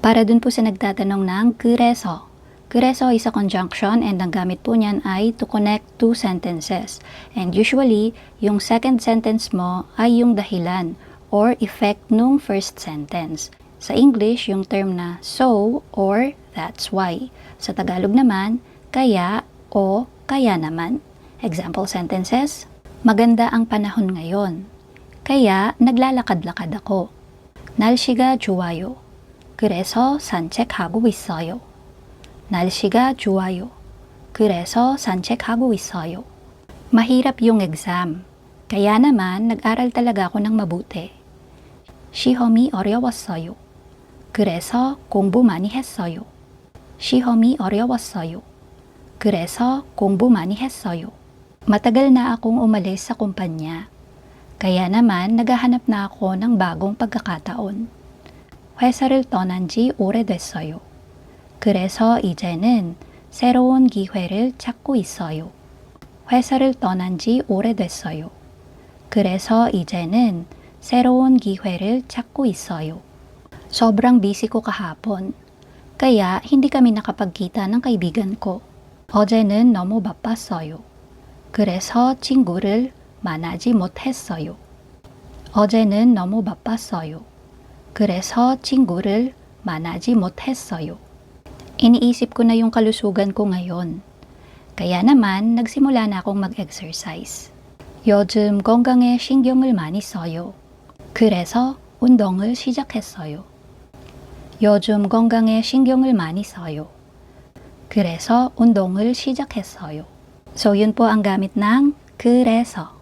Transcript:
Para dun po sa nagtatanong ng 그래서. 그래서 is a conjunction and ang gamit po niyan ay to connect two sentences. And usually, yung second sentence mo ay yung dahilan or effect nung first sentence. Sa English, yung term na so or that's why. Sa Tagalog naman, kaya o kaya naman. Example sentences, maganda ang panahon ngayon. Kaya naglalakad-lakad ako. 날씨가 좋아요. 그래서 산책하고 있어요. 날씨가 좋아요. 그래서 산책하고 있어요. Mahirap yung exam. Kaya naman nag-aral talaga ako ng mabuti. 시험이 어려웠어요. 그래서 공부 많이 했어요. 시험이 어려웠어요. 그래서 공부 많이 했어요. Matagal na akong umalis sa kumpanya. Kaya naman naghahanap na ako ng bagong pagkakataon. 회사를 떠난 지 오래됐어요. 그래서 이제는 새로운 기회를 찾고 있어요. 회사를 떠난 지 오래됐어요. 그래서 이제는 새로운 기회를 찾고 있어요. Sobrang busy ko kahapon. Kaya hindi kami nakapagkita ng kaibigan ko. 어제는 너무 바빴어요. 그래서 친구를 만나지 못했어요. 어제는 너무 바빴어요. 그래서 친구를 만나지 못했어요. Iniisip ko na yung kalusugan ko ngayon. Kaya naman, nagsimula na akong mag-exercise. 요즘 건강에 신경을 많이 써요. 그래서 운동을 시작했어요. 요즘 건강에 신경을 많이 써요. 그래서 운동을 시작했어요. So, yun po ang gamit ng 그래서.